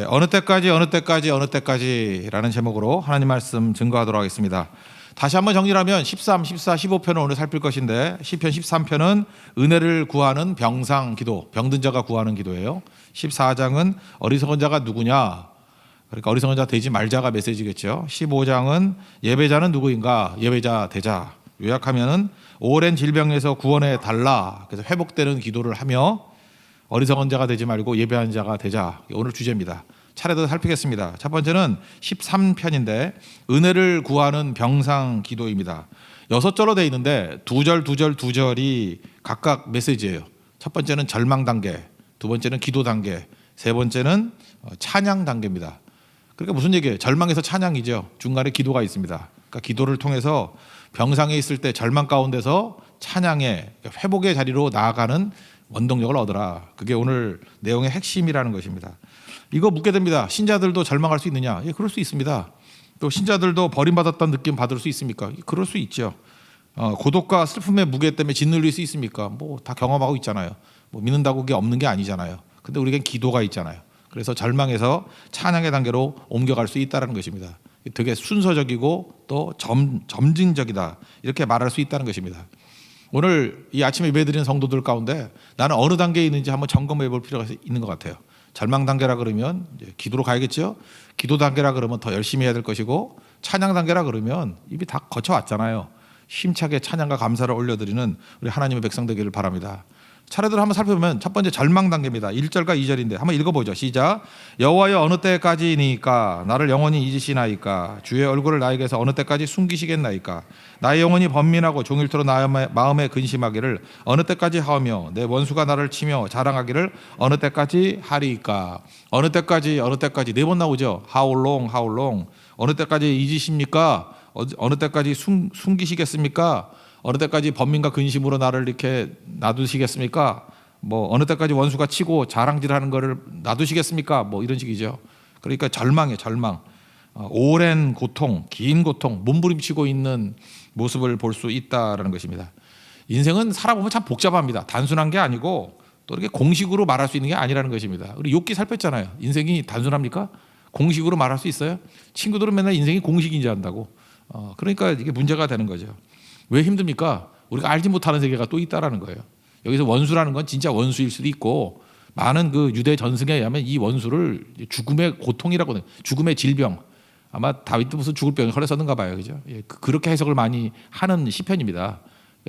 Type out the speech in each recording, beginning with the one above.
어느 때까지라는 제목으로 하나님 말씀 증거하도록 하겠습니다. 다시 한번 정리하면 13, 14, 15편을 오늘 살필 것인데 시편 13편은 은혜를 구하는 병상 기도, 병든 자가 구하는 기도예요. 14장은 어리석은 자가 누구냐, 그러니까 어리석은 자 되지 말자가 메시지겠죠. 15장은 예배자는 누구인가, 예배자 되자. 요약하면은 오랜 질병에서 구원해 달라, 그래서 회복되는 기도를 하며 어리석은 자가 되지 말고 예배하는 자가 되자. 오늘 주제입니다. 차례대로 살피겠습니다. 첫 번째는 13편인데 은혜를 구하는 병상 기도입니다. 6절로 되어 있는데 두 절이 각각 메시지예요. 첫 번째는 절망 단계, 두 번째는 기도 단계, 세 번째는 찬양 단계입니다. 그러니까 무슨 얘기예요? 절망에서 찬양이죠. 중간에 기도가 있습니다. 그러니까 기도를 통해서 병상에 있을 때 절망 가운데서 찬양의 회복의 자리로 나아가는 원동력을 얻어라. 그게 오늘 내용의 핵심이라는 것입니다. 이거 묻게 됩니다. 신자들도 절망할 수 있느냐? 예, 그럴 수 있습니다. 또 신자들도 버림받았다는 느낌 받을 수 있습니까? 예, 그럴 수 있죠. 고독과 슬픔의 무게 때문에 짓눌릴 수 있습니까? 뭐 다 경험하고 있잖아요. 뭐 믿는다고 그게 없는 게 아니잖아요. 근데 우리에겐 기도가 있잖아요. 그래서 절망에서 찬양의 단계로 옮겨갈 수 있다는 것입니다. 되게 순서적이고 또 점진적이다, 이렇게 말할 수 있다는 것입니다. 오늘 이 아침에 예배드리는 성도들 가운데 나는 어느 단계에 있는지 한번 점검해 볼 필요가 있는 것 같아요. 절망 단계라 그러면 이제 기도로 가야겠죠. 기도 단계라 그러면 더 열심히 해야 될 것이고, 찬양 단계라 그러면 이미 다 거쳐왔잖아요. 힘차게 찬양과 감사를 올려드리는 우리 하나님의 백성 되기를 바랍니다. 차례대로 한번 살펴보면 첫 번째 절망 단계입니다. 1절과 2절인데 한번 읽어보죠. 시작. 여호와여 어느 때까지니까 나를 영원히 잊으시나이까, 주의 얼굴을 나에게서 어느 때까지 숨기시겠나이까. 나의 영혼이 번민하고 종일토록 나의 마음에 근심하기를 어느 때까지 하오며, 내 원수가 나를 치며 자랑하기를 어느 때까지 하리이까. 어느 때까지 네 번 나오죠. How long 어느 때까지 잊으십니까? 어느 때까지 숨기시겠습니까? 어느 때까지 번민과 근심으로 나를 이렇게 놔두시겠습니까? 뭐 어느 때까지 원수가 치고 자랑질하는 거를 놔두시겠습니까? 뭐 이런 식이죠. 그러니까 절망이에요. 절망. 오랜 고통, 긴 고통, 몸부림치고 있는 모습을 볼 수 있다라는 것입니다. 인생은 살아보면 참 복잡합니다. 단순한 게 아니고 또 이렇게 공식으로 말할 수 있는 게 아니라는 것입니다. 우리 욥기 살폈잖아요. 인생이 단순합니까? 공식으로 말할 수 있어요? 친구들은 맨날 인생이 공식인 줄 안다고. 그러니까 이게 문제가 되는 거죠. 왜 힘듭니까? 우리가 알지 못하는 세계가 또 있다라는 거예요. 여기서 원수라는 건 진짜 원수일 수도 있고, 많은 그 유대 전승에 의하면 이 원수를 죽음의 고통이라고 해요. 죽음의 질병. 아마 다윗도 무슨 죽을 병에 걸렸었는가 봐요. 그죠? 예, 그렇게 해석을 많이 하는 시편입니다.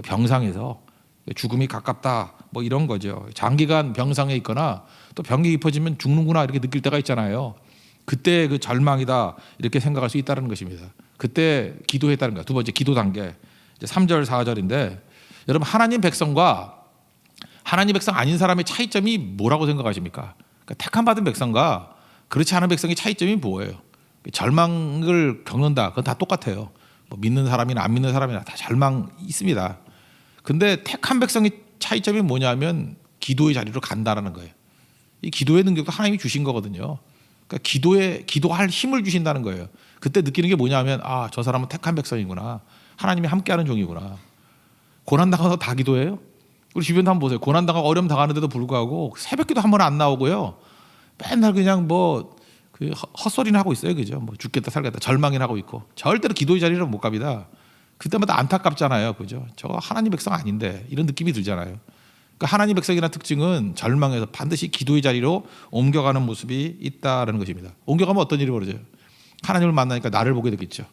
병상에서 죽음이 가깝다, 뭐 이런 거죠. 장기간 병상에 있거나 또 병이 깊어지면 죽는구나 이렇게 느낄 때가 있잖아요. 그때 그 절망이다 이렇게 생각할 수 있다는 것입니다. 그때 기도했다는 거예요. 두 번째 기도 단계. 3절 4절인데 여러분, 하나님 백성과 하나님 백성 아닌 사람의 차이점이 뭐라고 생각하십니까? 그러니까 택함 받은 백성과 그렇지 않은 백성의 차이점이 뭐예요? 절망을 겪는다, 그건 다 똑같아요. 뭐 믿는 사람이나 안 믿는 사람이나 다 절망 있습니다. 근데 택한 백성의 차이점이 뭐냐면 기도의 자리로 간다라는 거예요. 이 기도의 능력도 하나님이 주신 거거든요. 그러니까 기도할 힘을 주신다는 거예요. 그때 느끼는 게 뭐냐면, 아, 저 사람은 택한 백성이구나. 하나님이 함께하는 종이구나. 고난당해서 다 기도해요? 우리 주변도 한번 보세요. 고난당하고 어려움 당하는데도 불구하고 새벽기도 한 번 안 나오고요. 맨날 그냥 뭐 헛소리나 하고 있어요. 그죠? 뭐 죽겠다 살겠다 절망이나 하고 있고, 절대로 기도의 자리로 못 갑니다. 그때마다 안타깝잖아요. 그죠? 저거 하나님 백성 아닌데, 이런 느낌이 들잖아요. 그러니까 하나님 백성이라는 특징은 절망에서 반드시 기도의 자리로 옮겨가는 모습이 있다는 것입니다. 옮겨가면 어떤 일이 벌어져요? 하나님을 만나니까 나를 보게 되겠죠.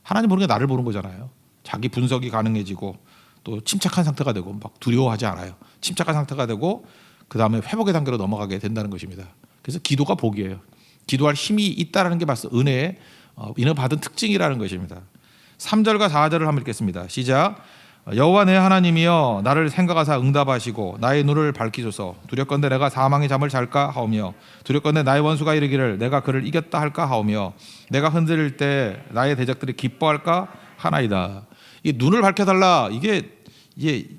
하나님 보는 게 나를 보는 거잖아요. 자기 분석이 가능해지고 또 침착한 상태가 되고, 막 두려워하지 않아요. 침착한 상태가 되고 그 다음에 회복의 단계로 넘어가게 된다는 것입니다. 그래서 기도가 복이에요. 기도할 힘이 있다는 게 벌써 은혜의 받은 특징이라는 것입니다. 3절과 4절을 한번 읽겠습니다. 시작. 여호와 내 하나님이여 나를 생각하사 응답하시고 나의 눈을 밝히소서. 두렵건대 내가 사망의 잠을 잘까 하오며, 두렵건대 나의 원수가 이르기를 내가 그를 이겼다 할까 하오며, 내가 흔들릴 때 나의 대적들이 기뻐할까 하나이다. 이 눈을 밝혀달라, 이게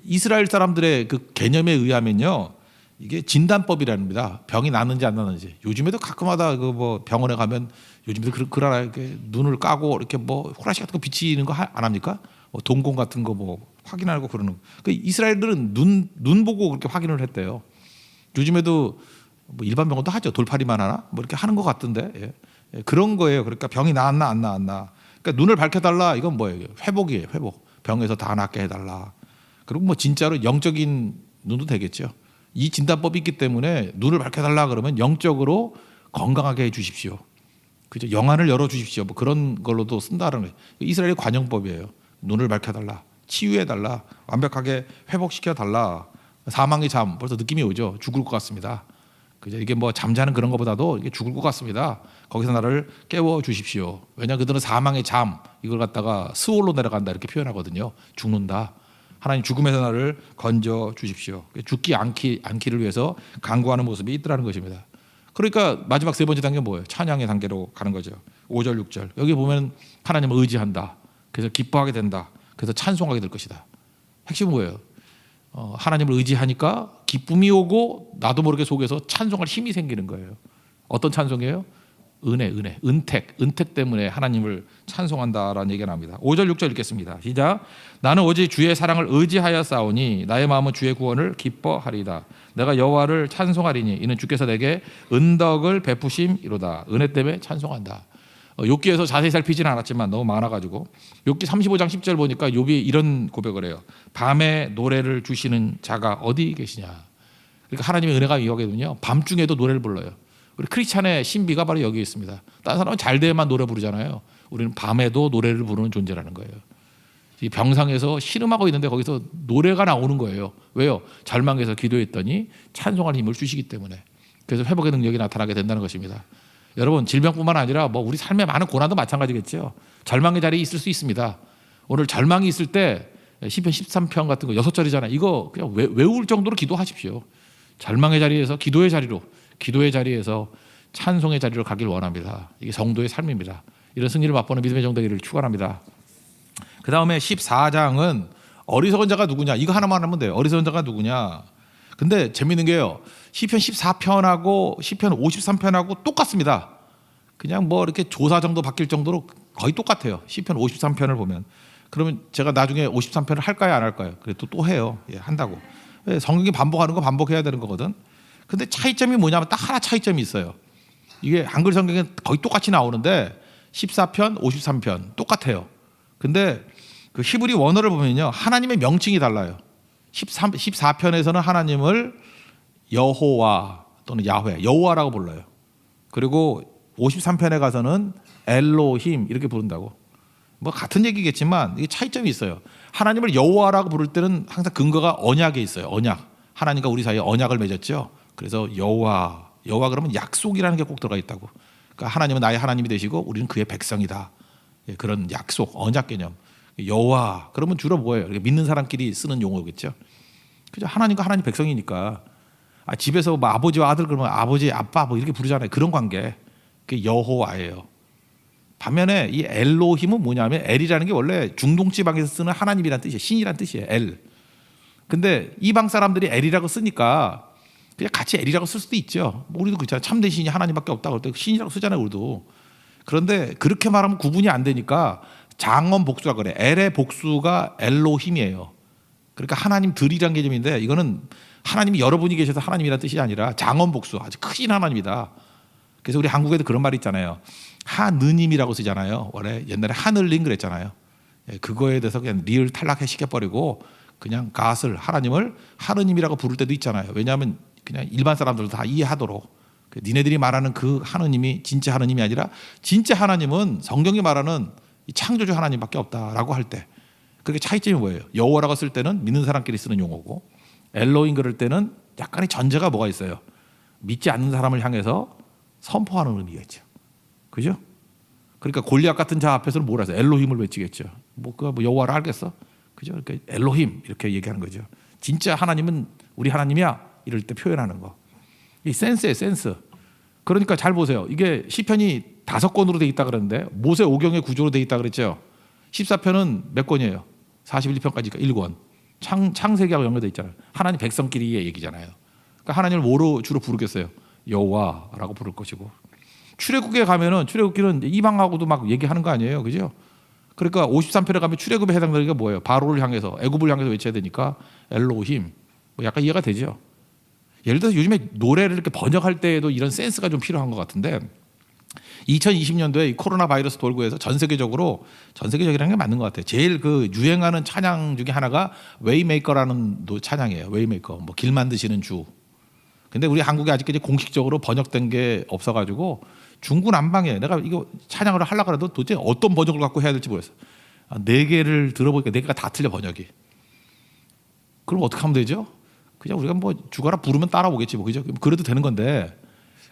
이스라엘 사람들의 그 개념에 의하면요, 이게 진단법이랍니다. 병이 낫는지 안 낫는지. 요즘에도 가끔하다 그 뭐 병원에 가면 요즘에도 그러나 이렇게 눈을 까고 이렇게 뭐 후라시 같은 거 비치는 거 안 합니까? 뭐 동공 같은 거 뭐 확인하고 그러는 거. 그 이스라엘들은 눈 보고 그렇게 확인을 했대요. 요즘에도 뭐 일반 병원도 하죠. 돌팔이만 하나 뭐 이렇게 하는 것 같던데 그런 거예요. 그러니까 병이 나았나 안 나았나. 그러니까 눈을 밝혀달라. 이건 뭐예요? 회복이에요. 회복. 병에서 다 낫게 해달라. 그리고 뭐 진짜로 영적인 눈도 되겠죠. 이 진단법이 있기 때문에 눈을 밝혀달라 그러면 영적으로 건강하게 해주십시오. 그죠? 영안을 열어주십시오. 뭐 그런 걸로도 쓴다는 거예요. 이스라엘의 관용법이에요. 눈을 밝혀달라. 치유해달라. 완벽하게 회복시켜달라. 사망의 잠 벌써 느낌이 오죠. 죽을 것 같습니다. 그죠? 이게 뭐 잠자는 그런 것보다도 이게 죽을 것 같습니다. 거기서 나를 깨워 주십시오. 왜냐 그들은 사망의 잠 이걸 갖다가 스올로 내려간다 이렇게 표현하거든요. 죽는다. 하나님 죽음에서 나를 건져 주십시오. 죽지 않기를 위해서 간구하는 모습이 있더라는 것입니다. 그러니까 마지막 세 번째 단계는 뭐예요? 찬양의 단계로 가는 거죠. 5절 6절 여기 보면 하나님을 의지한다. 그래서 기뻐하게 된다. 그래서 찬송하게 될 것이다. 핵심은 뭐예요? 하나님을 의지하니까 기쁨이 오고 나도 모르게 속에서 찬송할 힘이 생기는 거예요. 어떤 찬송이에요? 은혜, 은택 때문에 하나님을 찬송한다라는 얘기가 나옵니다. 5절 6절 읽겠습니다. 시작. 나는 오직 주의 사랑을 의지하여 싸우니 나의 마음은 주의 구원을 기뻐하리이다. 내가 여호와를 찬송하리니 이는 주께서 내게 은덕을 베푸심이로다. 은혜 때문에 찬송한다. 욥기에서 자세히 살피지는 않았지만 너무 많아가지고 욥기 35장 10절 보니까 욥이 이런 고백을 해요. 밤에 노래를 주시는 자가 어디 계시냐. 그러니까 하나님의 은혜가 여기거든요. 밤중에도 노래를 불러요. 우리 크리스찬의 신비가 바로 여기 있습니다. 다른 사람은 잘 돼야만 노래 부르잖아요. 우리는 밤에도 노래를 부르는 존재라는 거예요. 이 병상에서 신음하고 있는데 거기서 노래가 나오는 거예요. 왜요? 절망해서 기도했더니 찬송할 힘을 주시기 때문에. 그래서 회복의 능력이 나타나게 된다는 것입니다. 여러분 질병뿐만 아니라 뭐 우리 삶의 많은 고난도 마찬가지겠죠. 절망의 자리에 있을 수 있습니다. 오늘 절망이 있을 때 시편 13편 같은 거 6절이잖아요. 이거 그냥 외울 정도로 기도하십시오. 절망의 자리에서 기도의 자리에서 찬송의 자리로 가길 원합니다. 이게 성도의 삶입니다. 이런 승리를 맛보는 믿음의 정대기를 축원합니다. 그 다음에 14장은 어리석은 자가 누구냐. 이거 하나만 하면 돼요. 어리석은 자가 누구냐. 근데 재밌는 게요. 시편 14편하고 시편 53편하고 똑같습니다. 그냥 뭐 이렇게 조사 정도 바뀔 정도로 거의 똑같아요. 시편 53편을 보면. 그러면 제가 나중에 53편을 할까요 안 할까요? 그래도 또 해요. 예, 한다고. 성경이 반복하는 거 반복해야 되는 거거든. 근데 차이점이 뭐냐면 딱 하나 차이점이 있어요. 이게 한글 성경에 거의 똑같이 나오는데 14편, 53편 똑같아요. 근데 그 히브리 원어를 보면요. 하나님의 명칭이 달라요. 14편에서는 하나님을 여호와 또는 야훼, 여호와라고 불러요. 그리고 53편에 가서는 엘로힘 이렇게 부른다고. 뭐 같은 얘기겠지만 이게 차이점이 있어요. 하나님을 여호와라고 부를 때는 항상 근거가 언약에 있어요. 언약. 하나님과 우리 사이에 언약을 맺었죠. 그래서 여호와 그러면 약속이라는 게 꼭 들어가 있다고. 그러니까 하나님은 나의 하나님이 되시고 우리는 그의 백성이다. 그런 약속, 언약 개념. 여호와 그러면 주로 뭐예요? 믿는 사람끼리 쓰는 용어겠죠. 그죠? 하나님과 하나님 백성이니까 집에서 뭐 아버지와 아들 그러면 아버지, 아빠 뭐 이렇게 부르잖아요. 그런 관계. 그게 여호와예요. 반면에 이 엘로힘은 뭐냐면 엘이라는 게 원래 중동 지방에서 쓰는 하나님이란 뜻이에요. 신이란 뜻이에요. 엘. 근데 이방 사람들이 엘이라고 쓰니까 그냥 같이 엘이라고 쓸 수도 있죠. 뭐 우리도 그렇잖아요. 참된 신이 하나님밖에 없다고 할 때 신이라고 쓰잖아요. 우리도. 그런데 그렇게 말하면 구분이 안 되니까 장엄 복수가 그래. 엘의 복수가 엘로힘이에요. 그러니까 하나님들이란 개념인데 이거는 하나님이 여러분이 계셔서 하나님이라는 뜻이 아니라 장엄 복수 아주 크신 하나님이다. 그래서 우리 한국에도 그런 말이 있잖아요. 하느님이라고 쓰잖아요. 원래 옛날에 하늘님 그랬잖아요. 그거에 대해서 그냥 리을 탈락해 시켜버리고 그냥 갓을 하나님을 하느님이라고 부를 때도 있잖아요. 왜냐하면 그냥 일반 사람들도 다 이해하도록. 니네들이 말하는 그 하느님이 진짜 하느님이 아니라 진짜 하나님은 성경이 말하는 창조주 하나님밖에 없다라고 할 때 그게 차이점이 뭐예요? 여호와라고 쓸 때는 믿는 사람끼리 쓰는 용어고 엘로힘 그럴 때는 약간의 전제가 뭐가 있어요? 믿지 않는 사람을 향해서 선포하는 의미가 있죠. 그죠? 그러니까 골리앗 같은 자 앞에서는 뭐라 해서 엘로힘을 외치겠죠. 뭐 여호와를 알겠어? 그죠? 그러니까 엘로힘 이렇게 얘기하는 거죠. 진짜 하나님은 우리 하나님이야 이럴 때 표현하는 거. 이 센스예요, 센스. 그러니까 잘 보세요. 이게 시편이 5권으로 돼 있다 그러는데 모세 오경의 구조로 돼 있다 그랬죠. 14편은 몇 권이에요? 41편까지가 1권. 창세기하고 연결돼 있잖아요. 하나님 백성끼리의 얘기잖아요. 그러니까 하나님을 뭐로 주로 부르겠어요? 여호와라고 부를 것이고. 출애굽기에 가면은 출애굽기는 이방하고도 막 얘기하는 거 아니에요, 그죠? 그러니까 53편에 가면 출애굽에 해당되는 게 뭐예요? 바로를 향해서 애굽을 향해서 외쳐야 되니까 엘로힘. 뭐 약간 이해가 되죠? 예를 들어서 요즘에 노래를 이렇게 번역할 때에도 이런 센스가 좀 필요한 것 같은데 2020년도에 이 코로나 바이러스 돌고 해서 전 세계적이라는 게 맞는 것 같아요. 제일 그 유행하는 찬양 중에 하나가 웨이메이커라는 찬양이에요. 웨이메이커, 뭐 길 만드시는 주. 근데 우리 한국에 아직까지 공식적으로 번역된 게 없어가지고 중구난방이에요. 내가 이거 찬양을 하려고 해도 도대체 어떤 번역을 갖고 해야 될지 모르겠어요. 네 개를 들어보니까 네 개가 다 틀려 번역이. 그럼 어떻게 하면 되죠? 그냥 우리가 뭐 죽어라 부르면 따라오겠지 뭐 그죠? 그래도 되는 건데.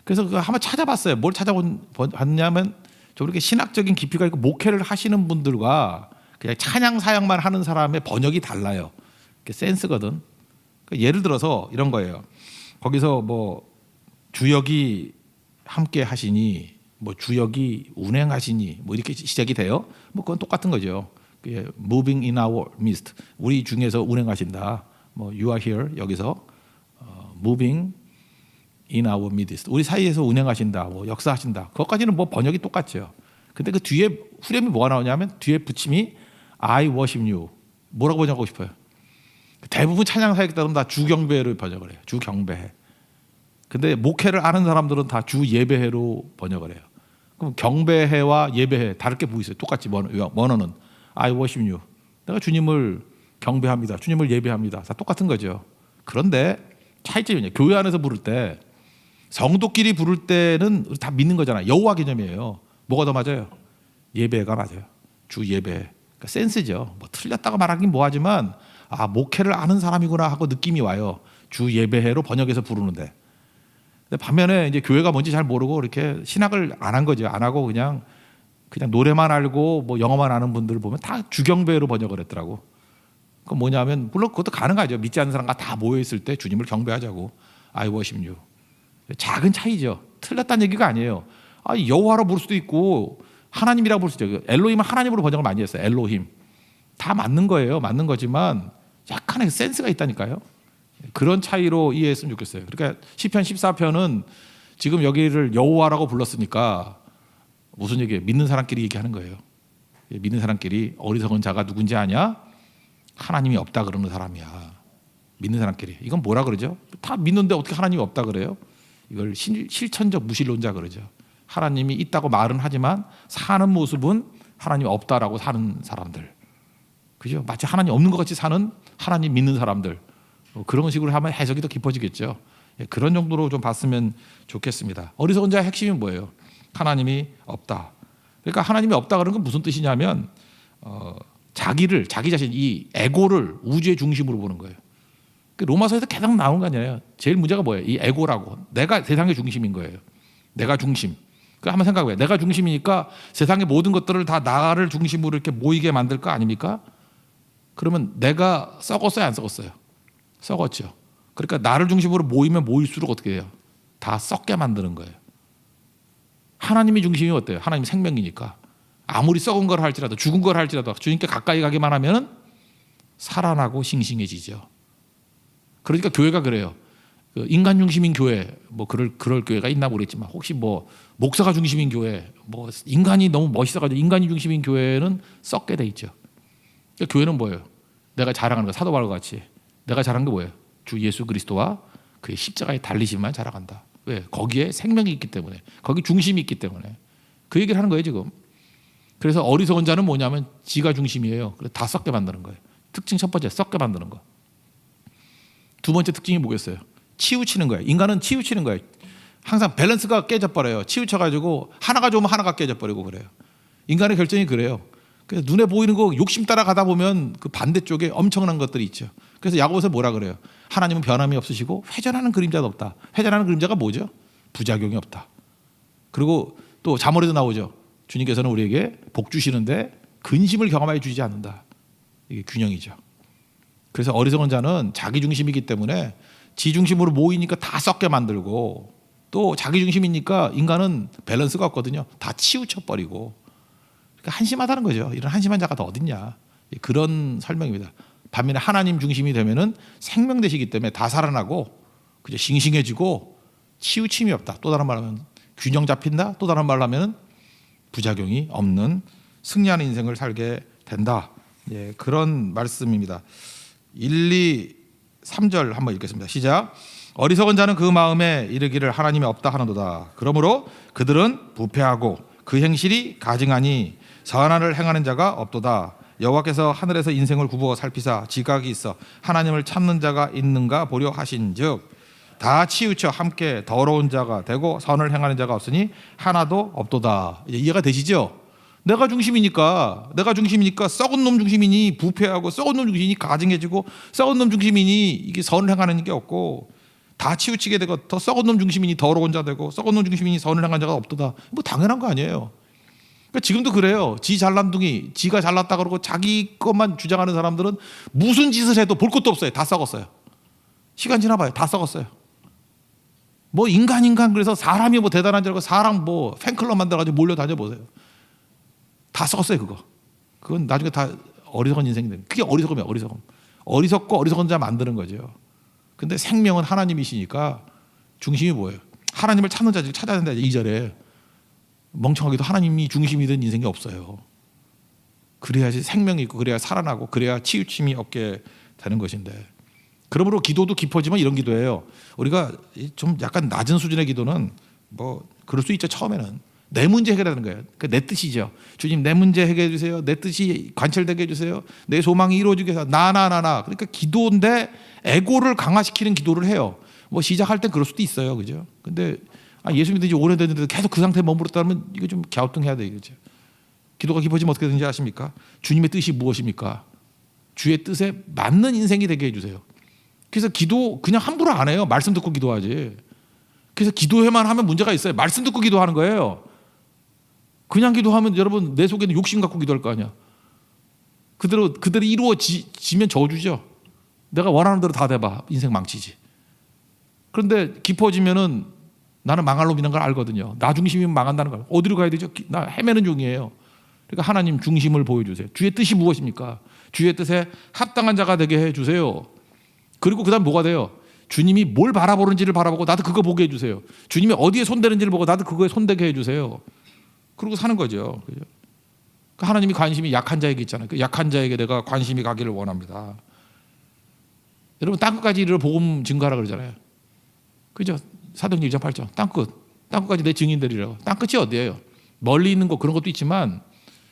그래서 그거 한번 찾아봤어요. 뭘 찾아봤냐면 좀 이렇게 신학적인 깊이가 있고 목회를 하시는 분들과 그냥 찬양 사역만 하는 사람의 번역이 달라요. 그게 센스거든. 그러니까 예를 들어서 이런 거예요. 거기서 뭐 주역이 함께 하시니, 뭐 주역이 운행하시니, 뭐 이렇게 시작이 돼요. 뭐 그건 똑같은 거죠. 그게 moving in our midst. 우리 중에서 운행하신다. 뭐 you are here 여기서 moving in our midst. 우리 사이에서 운행하신다. 뭐 역사하신다. 그것까지는 뭐 번역이 똑같죠. 근데 그 뒤에 후렴이 뭐가 나오냐면 뒤에 붙임이 I worship you. 뭐라고 번역하고 싶어요? 대부분 찬양 사역에 따르면 다 주경배를 번역을 해요. 주경배해. 근데 목회를 아는 사람들은 다 주예배해로 번역을 해요. 그럼 경배해와 예배해 다르게 보이세요. 똑같지 원어는 I worship you. 내가 주님을 경배합니다. 주님을 예배합니다. 다 똑같은 거죠. 그런데 차이점이 교회 안에서 부를 때 성도끼리 부를 때는 다 믿는 거잖아요. 여호와 개념이에요. 뭐가 더 맞아요? 예배가 맞아요. 주 예배. 그러니까 센스죠. 뭐 틀렸다고 말하긴 뭐하지만 목회를 아는 사람이구나 하고 느낌이 와요. 주 예배해로 번역해서 부르는데. 근데 반면에 이제 교회가 뭔지 잘 모르고 이렇게 신학을 안 한 거죠. 안 하고 그냥 노래만 알고 뭐 영어만 아는 분들 보면 다 주경배로 번역을 했더라고. 그건 뭐냐면 물론 그것도 가능하죠. 믿지 않는 사람과 다 모여 있을 때 주님을 경배하자고. I worship you. 작은 차이죠. 틀렸다는 얘기가 아니에요. 여호와로 부를 수도 있고 하나님이라고 부를 수도 있고 엘로힘은 하나님으로 번역을 많이 했어요. 엘로힘. 다 맞는 거예요. 맞는 거지만 약간의 센스가 있다니까요. 그런 차이로 이해했으면 좋겠어요. 그러니까 시편 14편은 지금 여기를 여호와라고 불렀으니까 무슨 얘기예요? 믿는 사람끼리 얘기하는 거예요. 믿는 사람끼리 어리석은 자가 누군지 아냐? 하나님이 없다 그러는 사람이야. 믿는 사람끼리. 이건 뭐라 그러죠? 다 믿는데 어떻게 하나님이 없다 그래요? 이걸 실천적 무신론자 그러죠. 하나님이 있다고 말은 하지만 사는 모습은 하나님이 없다라고 사는 사람들. 그죠? 마치 하나님 없는 것 같이 사는 하나님 믿는 사람들. 그런 식으로 하면 해석이 더 깊어지겠죠. 그런 정도로 좀 봤으면 좋겠습니다. 어리석은 자의 핵심이 뭐예요? 하나님이 없다. 그러니까 하나님이 없다 그러는 건 무슨 뜻이냐면 자기 자신, 이 에고를 우주의 중심으로 보는 거예요. 로마서에서 계속 나오는 거 아니에요. 제일 문제가 뭐예요? 이 에고라고. 내가 세상의 중심인 거예요. 내가 중심. 한번 생각해봐요. 내가 중심이니까 세상의 모든 것들을 다 나를 중심으로 이렇게 모이게 만들 거 아닙니까? 그러면 내가 썩었어요, 안 썩었어요? 썩었죠. 그러니까 나를 중심으로 모이면 모일수록 어떻게 해요? 다 썩게 만드는 거예요. 하나님이 중심이 어때요? 하나님 생명이니까. 아무리 썩은 걸 할지라도 죽은 걸 할지라도 주님께 가까이 가기만 하면 살아나고 싱싱해지죠. 그러니까 교회가 그래요. 인간 중심인 교회, 뭐 그럴 교회가 있나 모르겠지만 혹시 뭐 목사가 중심인 교회, 뭐 인간이 너무 멋있어가지고 인간이 중심인 교회는 썩게 돼 있죠. 그러니까 교회는 뭐예요? 내가 자랑하는 거 사도 바울과 같이 내가 자랑한 게 뭐예요? 주 예수 그리스도와 그의 십자가의 달리심만 자랑한다. 왜? 거기에 생명이 있기 때문에, 거기 중심이 있기 때문에 그 얘기를 하는 거예요 지금. 그래서 어리석은 자는 뭐냐면 지가 중심이에요. 그래서 다 썩게 만드는 거예요. 특징 첫 번째, 썩게 만드는 거. 두 번째 특징이 뭐겠어요? 치우치는 거예요. 인간은 치우치는 거예요. 항상 밸런스가 깨져버려요. 치우쳐가지고 하나가 좋으면 하나가 깨져버리고 그래요. 인간의 결정이 그래요. 그래서 눈에 보이는 거 욕심 따라 가다 보면 그 반대쪽에 엄청난 것들이 있죠. 그래서 야고보서 뭐라 그래요? 하나님은 변함이 없으시고 회전하는 그림자도 없다. 회전하는 그림자가 뭐죠? 부작용이 없다. 그리고 또 잠언에도 나오죠. 주님께서는 우리에게 복 주시는데 근심을 경험하여 주지 않는다. 이게 균형이죠. 그래서 어리석은 자는 자기 중심이기 때문에 지 중심으로 모이니까 다 썩게 만들고 또 자기 중심이니까 인간은 밸런스가 없거든요. 다 치우쳐버리고. 그러니까 한심하다는 거죠. 이런 한심한 자가 더 어딨냐. 그런 설명입니다. 반면에 하나님 중심이 되면은 생명 되시기 때문에 다 살아나고 그저 싱싱해지고 치우침이 없다. 또 다른 말로 하면 균형 잡힌다. 또 다른 말로 하면 부작용이 없는 승리하는 인생을 살게 된다. 그런 말씀입니다. 1, 2, 3절 한번 읽겠습니다. 시작. 어리석은 자는 그 마음에 이르기를 하나님이 없다 하는도다. 그러므로 그들은 부패하고 그 행실이 가증하니 선한을 행하는 자가 없도다. 여호와께서 하늘에서 인생을 굽어 살피사 지각이 있어 하나님을 찾는 자가 있는가 보려 하신즉 다 치우쳐 함께 더러운 자가 되고 선을 행하는 자가 없으니 하나도 없도다. 이제 이해가 되시죠? 내가 중심이니까 썩은 놈 중심이니 부패하고 썩은 놈 중심이니 가증해지고 썩은 놈 중심이니 이게 선을 행하는 게 없고 다 치우치게 되고 더 썩은 놈 중심이니 더러운 자 되고 썩은 놈 중심이니 선을 행하는 자가 없도다. 뭐 당연한 거 아니에요. 그러니까 지금도 그래요. 지 잘난둥이 지가 잘났다 그러고 자기 것만 주장하는 사람들은 무슨 짓을 해도 볼 것도 없어요. 다 썩었어요. 시간 지나봐요. 다 썩었어요. 뭐 인간 그래서 사람이 뭐 대단한 줄 알고 사람 뭐 팬클럽 만들어가지고 몰려 다녀보세요. 다 썩었어요. 그건 나중에 다 어리석은 인생이 되는. 그게 어리석음이에요. 어리석고 어리석은 자 만드는 거죠. 근데 생명은 하나님이시니까 중심이 뭐예요? 하나님을 찾는 자를 찾아야 된다. 2절에 멍청하게도 하나님이 중심이 된 인생이 없어요. 그래야지 생명이 있고 그래야 살아나고 그래야 치유침이 없게 되는 것인데, 그러므로 기도도 깊어지면 이런 기도예요. 우리가 좀 약간 낮은 수준의 기도는 뭐 그럴 수 있죠. 처음에는 내 문제 해결하는 거예요. 내 뜻이죠. 주님 내 문제 해결해 주세요. 내 뜻이 관철되게 해주세요. 내 소망이 이루어지게 해서 나. 그러니까 기도인데 에고를 강화시키는 기도를 해요. 뭐 시작할 땐 그럴 수도 있어요. 그죠? 근데 예수 믿은 지 오래됐는데 계속 그 상태에 머무르다면 이거 좀 갸우뚱해야 되겠죠. 기도가 깊어지면 어떻게 되는지 아십니까? 주님의 뜻이 무엇입니까? 주의 뜻에 맞는 인생이 되게 해주세요. 그래서 기도 그냥 함부로 안 해요. 말씀 듣고 기도하지. 그래서 기도회만 하면 문제가 있어요. 말씀 듣고 기도하는 거예요. 그냥 기도하면 여러분 내 속에는 욕심 갖고 기도할 거 아니야. 그대로 이루어지면 저주죠. 내가 원하는 대로 다 돼봐. 인생 망치지. 그런데 깊어지면은 나는 망할 놈이라는 걸 알거든요. 나 중심이면 망한다는 걸. 어디로 가야 되죠? 나 헤매는 중이에요. 그러니까 하나님 중심을 보여주세요. 주의 뜻이 무엇입니까? 주의 뜻에 합당한 자가 되게 해주세요. 그리고 그 다음 뭐가 돼요? 주님이 뭘 바라보는지를 바라보고 나도 그거 보게 해주세요. 주님이 어디에 손대는지를 보고 나도 그거에 손대게 해주세요. 그리고 사는 거죠. 그러니까 하나님이 관심이 약한 자에게 있잖아요. 그 약한 자에게 내가 관심이 가기를 원합니다. 여러분 땅끝까지 이르러 복음 증거하라 그러잖아요. 그죠? 사도행전 1장 8절 땅끝까지 내 증인들이라고. 땅끝이 어디예요? 멀리 있는 거 그런 것도 있지만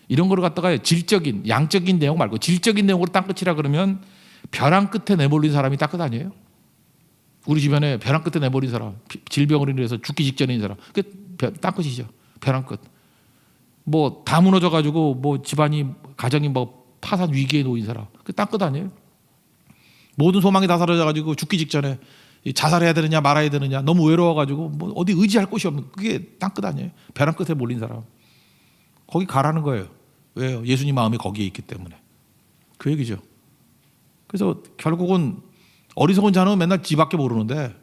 이런 거를 갖다가 질적인 양적인 내용 말고 질적인 내용으로 땅끝이라 그러면 벼랑 끝에 내몰린 사람이 땅끝 아니에요? 우리 주변에 벼랑 끝에 내몰린 사람, 질병으로 인해서 죽기 직전인 사람, 그게 땅끝이죠. 벼랑 끝. 뭐 다 무너져가지고 뭐 집안이 가정이 뭐 파산 위기에 놓인 사람, 그 땅끝 아니에요? 모든 소망이 다 사라져가지고 죽기 직전에 자살해야 되느냐 말아야 되느냐 너무 외로워가지고 뭐 어디 의지할 곳이 없는, 그게 땅끝 아니에요? 벼랑 끝에 몰린 사람. 거기 가라는 거예요. 왜요? 예수님 마음이 거기에 있기 때문에. 그 얘기죠. 그래서 결국은 어리석은 자는 맨날 지밖에 모르는데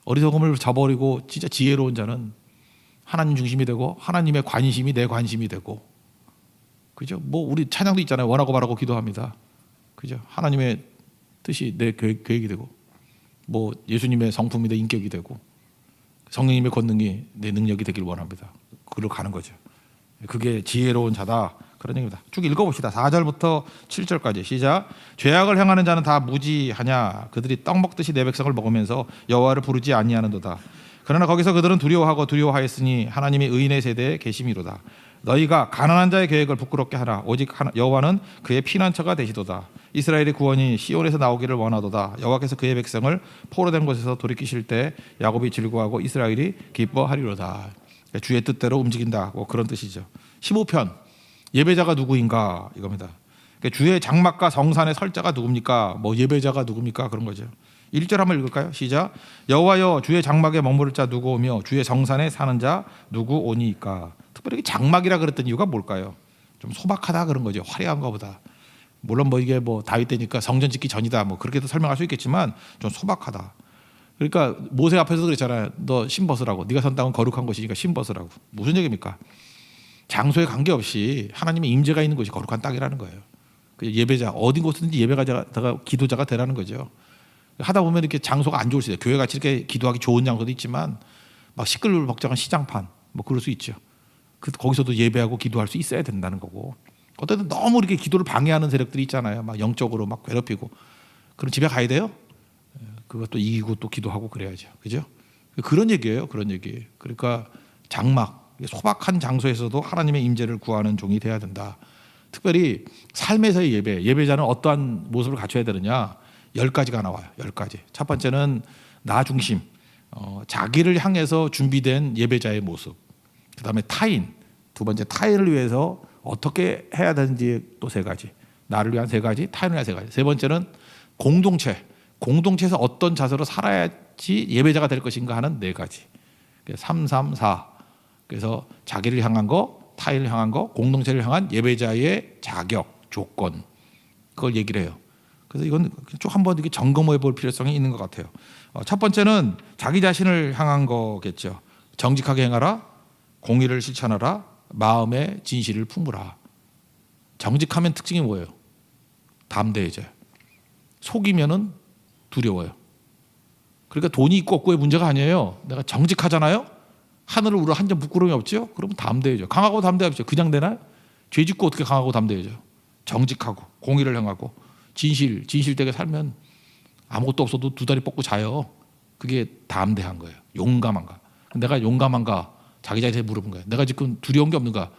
어리석음을 저버리고 진짜 지혜로운 자는 하나님 중심이 되고 하나님의 관심이 내 관심이 되고, 그죠? 뭐 우리 찬양도 있잖아요. 원하고 바라고 기도합니다. 그죠? 하나님의 뜻이 내 계획이 되고, 뭐 예수님의 성품이 내 인격이 되고, 성령님의 권능이 내 능력이 되길 원합니다. 그걸로 가는 거죠. 그게 지혜로운 자다, 그런 얘기입니다. 쭉 읽어봅시다. 4절부터 7절까지 시작. 죄악을 행하는 자는 다 무지하냐? 그들이 떡 먹듯이 내 백성을 먹으면서 여호와를 부르지 아니하는도다. 그러나 거기서 그들은 두려워하였으니 하나님이 의인의 세대에 계심이로다. 너희가 가난한 자의 계획을 부끄럽게 하라. 오직 여호와는 그의 피난처가 되시도다. 이스라엘의 구원이 시온에서 나오기를 원하도다. 여호와께서 그의 백성을 포로된 곳에서 돌이키실 때 야곱이 즐거워하고 이스라엘이 기뻐하리로다. 주의 뜻대로 움직인다, 뭐 그런 뜻이죠. 15편 예배자가 누구인가 이겁니다. 주의 장막과 성산의 설자가 누굽니까? 뭐 예배자가 누굽니까? 그런 거죠. 1절 한번 읽을까요? 시작. 여호와여 주의 장막에 머무를 자 누구 오며 주의 정산에 사는 자 누구 오니까. 특별히 장막이라 그랬던 이유가 뭘까요? 좀 소박하다 그런 거죠. 화려한 것보다. 물론 뭐 이게 뭐 다윗 때니까 성전 짓기 전이다, 뭐 그렇게도 설명할 수 있겠지만 좀 소박하다. 그러니까 모세 앞에서 그랬잖아요. 너 신 벗으라고. 네가 선 땅은 거룩한 것이니까 신 벗으라고. 무슨 얘기입니까? 장소에 관계없이 하나님의 임재가 있는 것이 거룩한 땅이라는 거예요. 예배자 어디 곳든지 예배자가 기도자가 되라는 거죠. 하다 보면 이렇게 장소가 안 좋을 수 있어요. 교회 같이 이렇게 기도하기 좋은 장소도 있지만 막 시끌벅적한 시장판 뭐 그럴 수 있죠. 거기서도 예배하고 기도할 수 있어야 된다는 거고. 어쨌든 너무 이렇게 기도를 방해하는 세력들이 있잖아요. 막 영적으로 막 괴롭히고. 그럼 집에 가야 돼요? 그것도 이기고 또 기도하고 그래야죠. 그죠? 그런 얘기예요. 그런 얘기. 그러니까 장막, 소박한 장소에서도 하나님의 임재를 구하는 종이 돼야 된다. 특별히 삶에서의 예배, 예배자는 어떠한 모습을 갖춰야 되느냐? 10가지가 나와요. 10가지. 첫 번째는 나 중심, 자기를 향해서 준비된 예배자의 모습. 그다음에 타인, 두 번째 타인을 위해서 어떻게 해야 되는지 또 3가지. 나를 위한 3가지, 타인을 위한 3가지. 세 번째는 공동체, 공동체에서 어떤 자세로 살아야지 예배자가 될 것인가 하는 4가지. 3, 3, 4. 그래서 자기를 향한 거, 타인을 향한 거, 공동체를 향한 예배자의 자격, 조건, 그걸 얘기를 해요. 그래서 이건 쭉 한번 이렇게 점검해 볼 필요성이 있는 것 같아요. 첫 번째는 자기 자신을 향한 거겠죠. 정직하게 행하라, 공의를 실천하라, 마음의 진실을 품으라. 정직하면 특징이 뭐예요? 담대해져요. 속이면은 두려워요. 그러니까 돈이 있고 없고의 문제가 아니에요. 내가 정직하잖아요. 하늘을 우러 한 점 부끄러움이 없죠. 그러면 담대해져. 강하고 담대하죠. 그냥 되나요? 죄 짓고 어떻게 강하고 담대해져? 정직하고 공의를 행하고 진실되게 살면 아무것도 없어도 2다리 뻗고 자요. 그게 담대한 거예요. 용감한가? 내가 용감한가? 자기 자신한테 물어본 거예요. 내가 지금 두려운 게 없는가?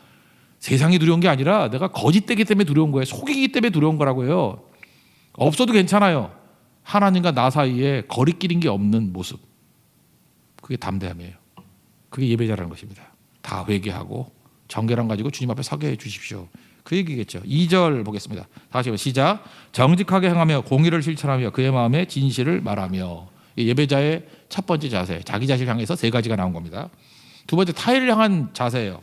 세상이 두려운 게 아니라 내가 거짓되기 때문에 두려운 거예요. 속이기 때문에 두려운 거라고요. 없어도 괜찮아요. 하나님과 나 사이에 거리끼린 게 없는 모습. 그게 담대함이에요. 그게 예배자라는 것입니다. 다 회개하고 정결함 가지고 주님 앞에 서게 해 주십시오. 그 얘기겠죠. 2절 보겠습니다. 다시 시작. 정직하게 행하며 공의를 실천하며 그의 마음에 진실을 말하며. 예배자의 첫 번째 자세, 자기 자신을 향해서 3가지가 나온 겁니다. 두 번째 타인을 향한 자세예요.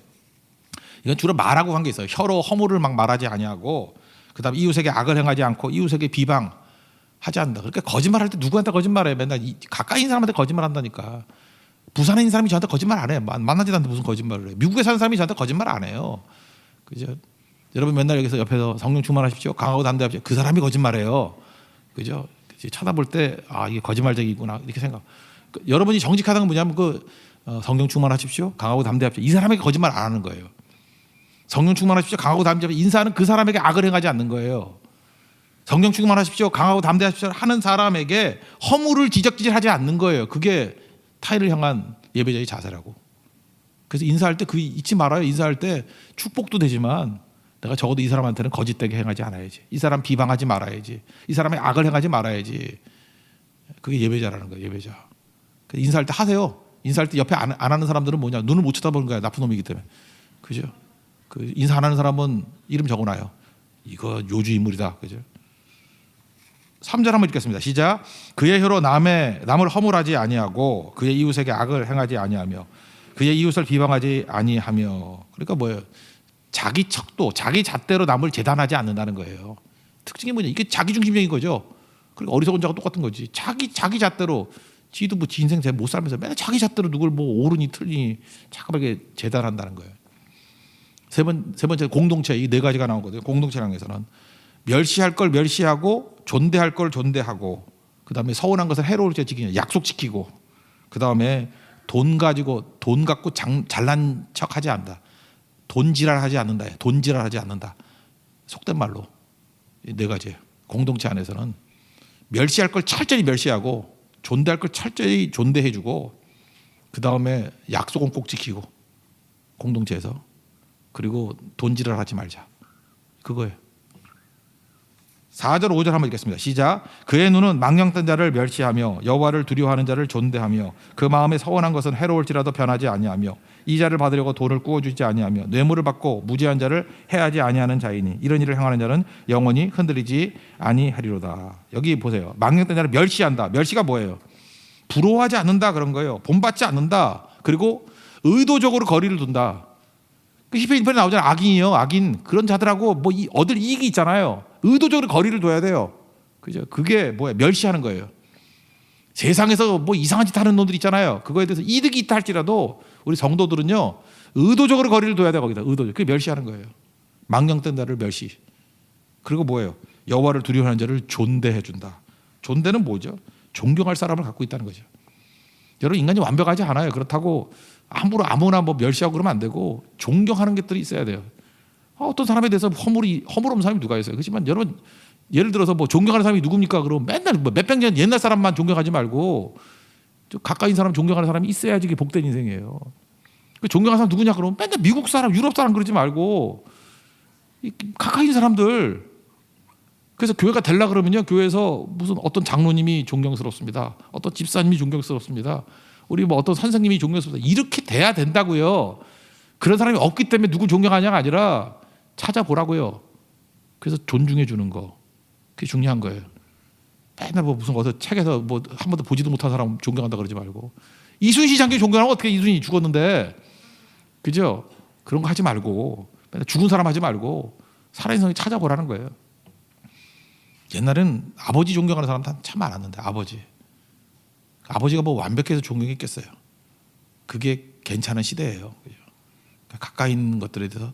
이건 주로 말하고 한 게 있어요. 혀로 허물을 막 말하지 아니하고, 그다음 이웃에게 악을 행하지 않고 이웃에게 비방하지 않는다. 그러니까 거짓말할 때 누구한테 거짓말해? 맨날 가까이 있는 사람한테 거짓말한다니까. 부산에 있는 사람이 저한테 거짓말 안 해. 만나지도 않는데 무슨 거짓말을 해. 미국에 사는 사람이 저한테 거짓말 안 해요. 그죠? 여러분 맨날 여기서 옆에서 성령 충만하십시오. 강하고 담대하십시오. 그 사람이 거짓말해요. 그죠? 쳐다볼 때 이게 거짓말쟁이구나 이렇게 생각. 여러분이 정직하다는 건 뭐냐면 성령 충만하십시오. 강하고 담대하십시오. 이 사람에게 거짓말 안 하는 거예요. 성령 충만하십시오. 강하고 담대하십시오. 인사하는 그 사람에게 악을 행하지 않는 거예요. 성령 충만하십시오. 강하고 담대하십시오. 하는 사람에게 허물을 지적질하지 않는 거예요. 그게 타인을 향한 예배자의 자세라고. 그래서 인사할 때 그 잊지 말아요. 인사할 때 축복도 되지만 내가 적어도 이 사람한테는 거짓되게 행하지 않아야지. 이 사람 비방하지 말아야지. 이 사람의 악을 행하지 말아야지. 그게 예배자라는 거예요. 예배자. 인사할 때 하세요. 인사할 때 옆에 안 하는 사람들은 뭐냐? 눈을 못 쳐다보는 거야. 나쁜 놈이기 때문에. 그죠? 그 인사 안 하는 사람은 이름 적어놔요. 이거 요주 인물이다. 그죠? 3절 한번 읽겠습니다. 시작. 그의 혀로 남을 허물하지 아니하고 그의 이웃에게 악을 행하지 아니하며 그의 이웃을 비방하지 아니하며. 그러니까 뭐예요? 자기 척도 자기 잣대로 남을 재단하지 않는다는 거예요. 특징이 뭐냐? 이게 자기 중심적인 거죠. 그러니까 어리석은 자가 똑같은 거지. 자기 잣대로 지도 뭐 지 인생 잘 못 살면서 맨날 자기 잣대로 누굴 뭐 옳으니 틀리니 자꾸하게 재단한다는 거예요. 세 번째 공동체 이 4가지가 나오거든요. 공동체랑에서는 멸시할 걸 멸시하고 존대할 걸 존대하고 그다음에 서운한 것을 해로울 때 지키냐 약속 지키고 그다음에 돈 갖고 잘난 척하지 않는다. 돈지랄하지 않는다. 돈지랄하지 않는다. 속된 말로 이 4가지예요. 공동체 안에서는 멸시할 걸 철저히 멸시하고 존대할 걸 철저히 존대해주고 그다음에 약속은 꼭 지키고 공동체에서 그리고 돈지랄하지 말자. 그거예요. 4절 5절 한번 읽겠습니다. 시작. 그의 눈은 망령된 자를 멸시하며 여호와를 두려워하는 자를 존대하며 그 마음에 서운한 것은 해로울지라도 변하지 아니하며 이자를 받으려고 돈을 꾸어주지 아니하며 뇌물을 받고 무지한 자를 해하지 아니하는 자이니 이런 일을 행하는 자는 영원히 흔들리지 아니하리로다. 여기 보세요. 망령된 자를 멸시한다. 멸시가 뭐예요? 부러워하지 않는다 그런 거예요. 본받지 않는다. 그리고 의도적으로 거리를 둔다. 그 히브리 1편에 나오잖아요. 악인이요. 악인. 그런 자들하고 뭐 얻을 이익이 있잖아요. 의도적으로 거리를 둬야 돼요. 그죠? 그게 뭐야? 멸시하는 거예요. 세상에서 뭐 이상한 짓 하는 놈들 있잖아요. 그거에 대해서 이득이 있다 할지라도 우리 성도들은요. 의도적으로 거리를 둬야 돼 거기다. 의도적. 그게 멸시하는 거예요. 망령된 자를 멸시. 그리고 뭐예요? 여호와를 두려워하는 자를 존대해 준다. 존대는 뭐죠? 존경할 사람을 갖고 있다는 거죠. 여러분 인간이 완벽하지 않아요. 그렇다고 함부로 아무나 뭐 멸시하고 그러면 안 되고 존경하는 것들이 있어야 돼요. 어떤 사람에 대해서 허물 없는 사람이 누가 있어요. 그렇지만 여러분 예를 들어서 뭐 존경하는 사람이 누굽니까? 그럼 맨날 뭐 몇백 년 옛날 사람만 존경하지 말고 좀 가까이 있는 사람 존경하는 사람이 있어야지 이게 복된 인생이에요. 그 존경하는 사람 누구냐? 그러면 맨날 미국 사람, 유럽 사람 그러지 말고 가까이 있는 사람들. 그래서 교회가 되려 그러면요, 교회에서 무슨 어떤 장로님이 존경스럽습니다. 어떤 집사님이 존경스럽습니다. 우리 뭐 어떤 선생님이 존경스럽습니다. 이렇게 돼야 된다고요. 그런 사람이 없기 때문에 누구 존경하냐가 아니라 찾아보라고요. 그래서 존중해 주는 거. 그게 중요한 거예요. 맨날 뭐 무슨 어디 책에서 뭐 한 번도 보지도 못한 사람 존경한다 그러지 말고. 이순신 장군이 존경하면 어떻게 이순신이 죽었는데. 그죠? 그런 거 하지 말고 맨날 죽은 사람 하지 말고 살아있는 사람 찾아보라는 거예요. 옛날에는 아버지 존경하는 사람 참 많았는데 아버지가 뭐 완벽해서 존경했겠어요. 그게 괜찮은 시대예요. 그러니까 가까이 있는 것들에 대해서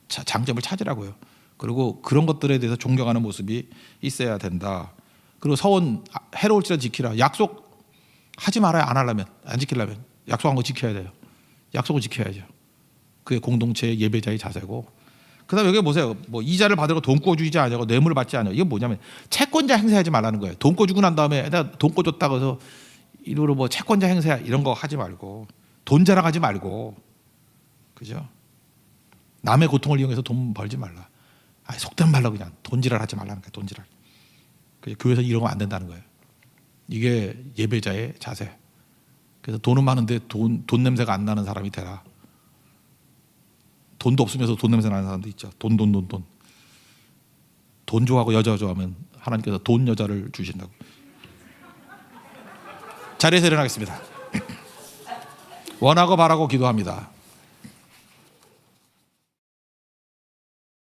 장점을 찾으라고요. 그리고 그런 것들에 대해서 존경하는 모습이 있어야 된다. 그리고 서원 해로울지라 지키라. 약속 하지 말아요. 안 하려면, 안 지키려면 약속한 거 지켜야 돼요. 약속을 지켜야죠. 그게 공동체의 예배자의 자세고. 그다음에 여기 보세요. 뭐 이자를 받으려고 돈 꿔주지 않냐고, 뇌물을 받지 않냐고. 이게 뭐냐면 채권자 행세하지 말라는 거예요. 돈 꿔주고 난 다음에 내가 돈 꿔줬다고 해서 이리로 뭐 채권자 행세 이런 거 하지 말고, 돈 자랑하지 말고, 그죠? 남의 고통을 이용해서 돈 벌지 말라. 속된 말로 그냥 돈지랄하지 말라는 거예요. 돈지랄. 교회에서 이런 거 안 된다는 거예요. 이게 예배자의 자세. 그래서 돈은 많은데 돈 냄새가 안 나는 사람이 되라. 돈도 없으면서 돈 냄새 나는 사람도 있죠. 돈. 돈 좋아하고 여자 좋아하면 하나님께서 돈 여자를 주신다고. 자리에서 일어나겠습니다. 원하고 바라고 기도합니다.